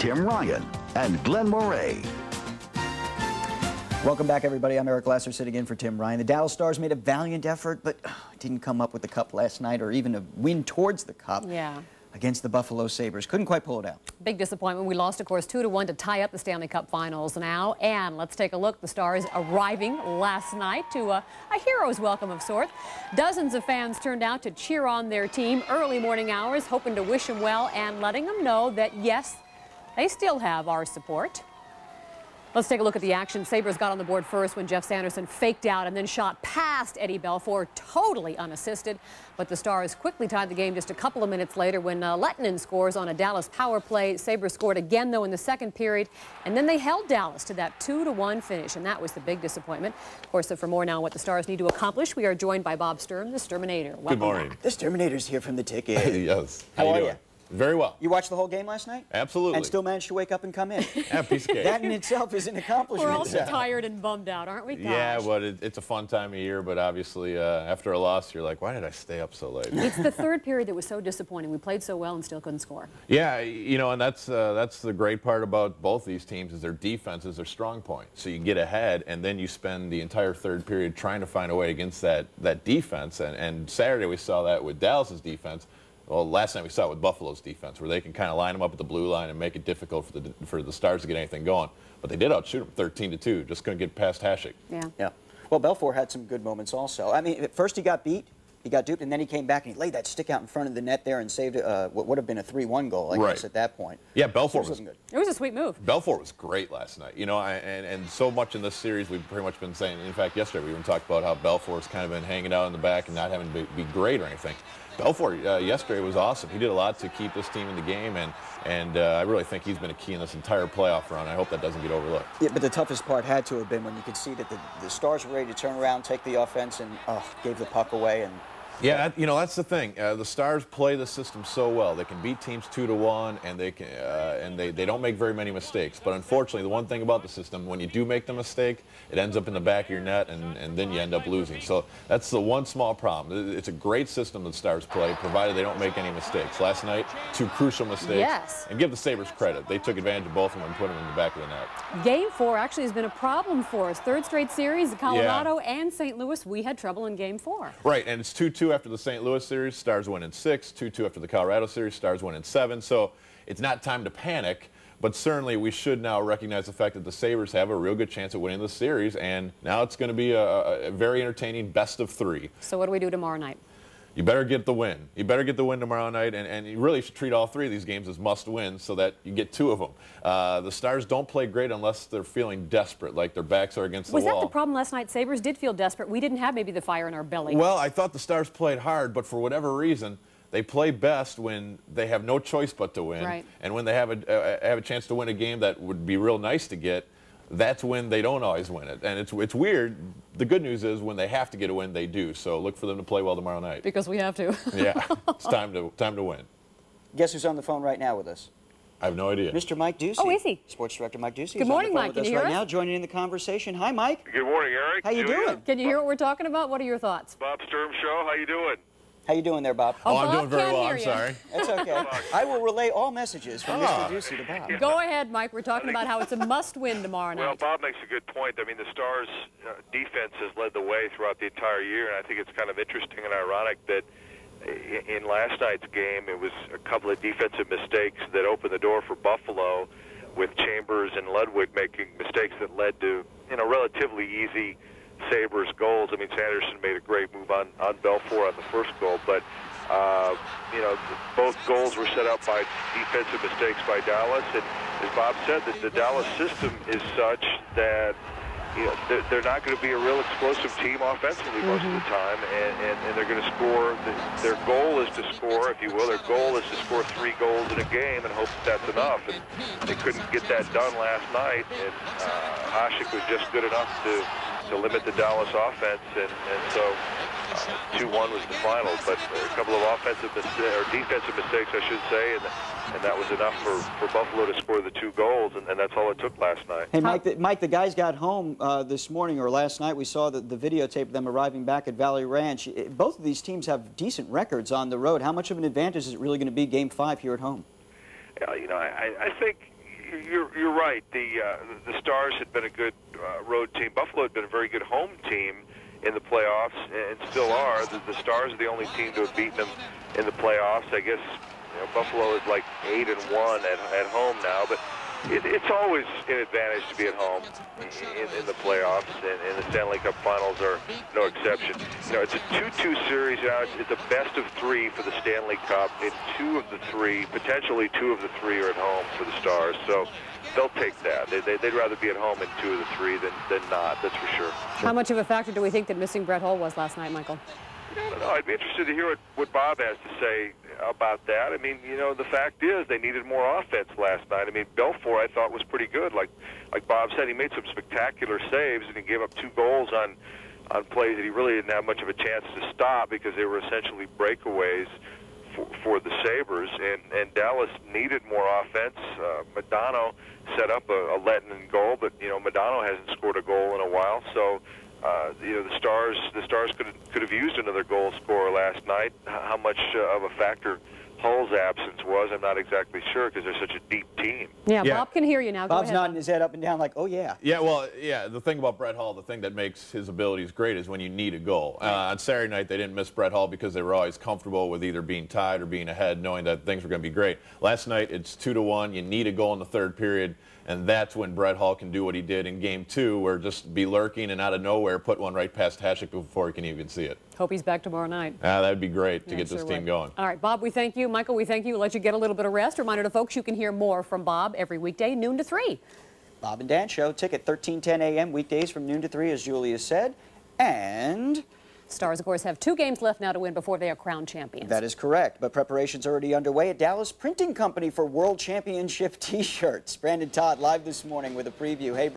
Tim Ryan and Glenn Moray. Welcome back, everybody. I'm Eric Lasser sitting in for Tim Ryan. The Dallas Stars made a valiant effort, but didn't come up with the cup last night or even a win towards the cup. Yeah. Against the Buffalo Sabres. Couldn't quite pull it out. Big disappointment. We lost, of course, 2-1 to tie up the Stanley Cup Finals now. And let's take a look. The Stars arriving last night to a hero's welcome of sorts. Dozens of fans turned out to cheer on their team early morning hours, hoping to wish them well and letting them know that, yes, they still have our support. Let's take a look at the action. Sabres got on the board first when Jeff Sanderson faked out and then shot past Eddie Belfour, totally unassisted. But the Stars quickly tied the game just a couple of minutes later when Lettinen scores on a Dallas power play. Sabres scored again, though, in the second period. And then they held Dallas to that 2-1 finish, and that was the big disappointment. Of course, for more now on what the Stars need to accomplish, we are joined by Bob Sturm, the Sturminator. Welcome. Good morning. The Sturminator's here from the ticket. Yes. How are doing? you? Very well. You watched the whole game last night? Absolutely. And still managed to wake up and come in? Yeah, piece of cake. That in itself is an accomplishment. We're also tired and bummed out, aren't we? Gosh. Yeah, but it's a fun time of year, but obviously after a loss, you're like, why did I stay up so late? It's the third period that was so disappointing. We played so well and still couldn't score. Yeah, you know, and that's the great part about both these teams is their defense is their strong point. So you get ahead, and then you spend the entire third period trying to find a way against that defense. And Saturday we saw that with Dallas's defense. Well, last night we saw it with Buffalo's defense, where they can kind of line them up at the blue line and make it difficult for the Stars to get anything going. But they did outshoot them 13-2. Just couldn't get past Hasek. Yeah. Yeah. Well, Belfour had some good moments also. I mean, at first he got beat, he got duped, and then he came back and he laid that stick out in front of the net there and saved what would have been a 3-1 goal, I guess, at that point. Yeah, Belfour was good. It was a sweet move. Belfour was great last night. You know, and so much in this series we've pretty much been saying. In fact, yesterday we even talked about how Belfour's kind of been hanging out in the back and not having to be great or anything. Belfour yesterday was awesome. He did a lot to keep this team in the game, and I really think he's been a key in this entire playoff run. I hope that doesn't get overlooked. Yeah, but the toughest part had to have been when you could see that the Stars were ready to turn around, take the offense, and gave the puck away. And yeah, you know, that's the thing. The Stars play the system so well. They can beat teams 2-1, and they don't make very many mistakes. But unfortunately, the one thing about the system, when you do make the mistake, it ends up in the back of your net, and then you end up losing. So that's the one small problem. It's a great system that Stars play, provided they don't make any mistakes. Last night, 2 crucial mistakes. Yes. And give the Sabres credit. They took advantage of both of them and put them in the back of the net. Game 4 actually has been a problem for us. Third straight series, Colorado and St. Louis, we had trouble in Game 4. Right, and it's 2-2 after the St. Louis series. Stars win in 6. 2-2 after the Colorado series. Stars win in 7. So it's not time to panic, but certainly we should now recognize the fact that the Sabres have a real good chance at winning the series, and now it's going to be a very entertaining best of 3. So what do we do tomorrow night? You better get the win. You better get the win tomorrow night, and you really should treat all 3 of these games as must-wins so that you get 2 of them. The Stars don't play great unless they're feeling desperate, like their backs are against the wall. Was that the problem last night? Sabres did feel desperate. We didn't have maybe the fire in our belly. Well, I thought the Stars played hard, but for whatever reason, they play best when they have no choice but to win. Right. And when they have a chance to win a game that would be real nice to get, that's when they don't always win it. And it's weird. The good news is when they have to get a win, they do. So look for them to play well tomorrow night. Because we have to. Yeah, it's time to win. guess who's on the phone right now with us? I have no idea. Mr. Mike Ducey. Oh, is he? Sports Director Mike Ducey. Good morning, Mike. Can you hear us? Right now, joining in the conversation. Hi, Mike. Good morning, Eric. How you doing? Can you hear what we're talking about? What are your thoughts? Bob Sturm Show. How you doing? How you doing there, Bob? Oh, I'm Bob doing very can't well. hear I'm you. sorry. That's okay. I will relay all messages from Mr. Ducey to Bob. Go ahead, Mike. We're talking about how it's a must-win tomorrow night. Well, Bob makes a good point. I mean, the Stars' defense has led the way throughout the entire year, and I think it's kind of interesting and ironic that in last night's game, it was a couple of defensive mistakes that opened the door for Buffalo, with Chambers and Ludwig making mistakes that led to, relatively easy Sabres goals. I mean, Sanderson made a great move on Belfour on the first goal, but both goals were set up by defensive mistakes by Dallas, and as Bob said, the Dallas system is such that they're not going to be a real explosive team offensively most of the time, and they're going to score. Their goal is to score, if you will. Their goal is to score 3 goals in a game and hope that that's enough. And they couldn't get that done last night, and Hasek was just good enough to limit the Dallas offense, and so 2-1 was the final. But a couple of offensive or defensive mistakes, I should say, and that was enough for Buffalo to score the 2 goals, and that's all it took last night. Hey, Mike, the guys got home this morning or last night. We saw the videotape of them arriving back at Valley Ranch. Both of these teams have decent records on the road. How much of an advantage is it really going to be Game 5 here at home? I think you're right. The Stars had been a good road team. Buffalo had been a very good home team in the playoffs, and still are. The Stars are the only team to have beaten them in the playoffs. I guess Buffalo is like 8-1 at home now, but it's always an advantage to be at home in the playoffs, and the Stanley Cup Finals are no exception. It's a 2-2 series now. It's a best of 3 for the Stanley Cup, and potentially two of the three are at home for the Stars. So they'll take that. They'd rather be at home in 2 of the 3 than not, that's for sure. How much of a factor do we think that missing Brett Hull was last night, Michael? I don't know. I'd be interested to hear what Bob has to say about that. I mean, the fact is they needed more offense last night. I mean, Belfour I thought was pretty good. Like Bob said, he made some spectacular saves, and he gave up 2 goals on plays that he really didn't have much of a chance to stop because they were essentially breakaways for the Sabres. And Dallas needed more offense. Modano set up a let-in goal, but Modano hasn't scored a goal in a while, so. The Stars could have used another goal scorer last night. How much of a factor Hull's absence was, I'm not exactly sure because they're such a deep team. Yeah, Bob can hear you now. Bob's Go ahead. nodding his head up and down like, oh, yeah. Yeah, well, yeah, the thing about Brett Hull, the thing that makes his abilities great is when you need a goal. On Saturday night, they didn't miss Brett Hull because they were always comfortable with either being tied or being ahead, knowing that things were going to be great. Last night, it's 2-1. You need a goal in the third period, and that's when Brett Hull can do what he did in Game 2, where just be lurking and out of nowhere put one right past Hasek before he can even see it. Hope he's back tomorrow night. That would be great to get this team going. All right, Bob, we thank you. Michael, we thank you. We'll let you get a little bit of rest. Reminder to folks, you can hear more from Bob every weekday, noon to 3. Bob and Dan Show, ticket 13:10 a.m. weekdays from noon to 3, as Julia said. And Stars, of course, have 2 games left now to win before they are crowned champions. that is correct, but preparations are already underway at Dallas Printing Company for World Championship T-shirts. Brandon Todd live this morning with a preview. Hey,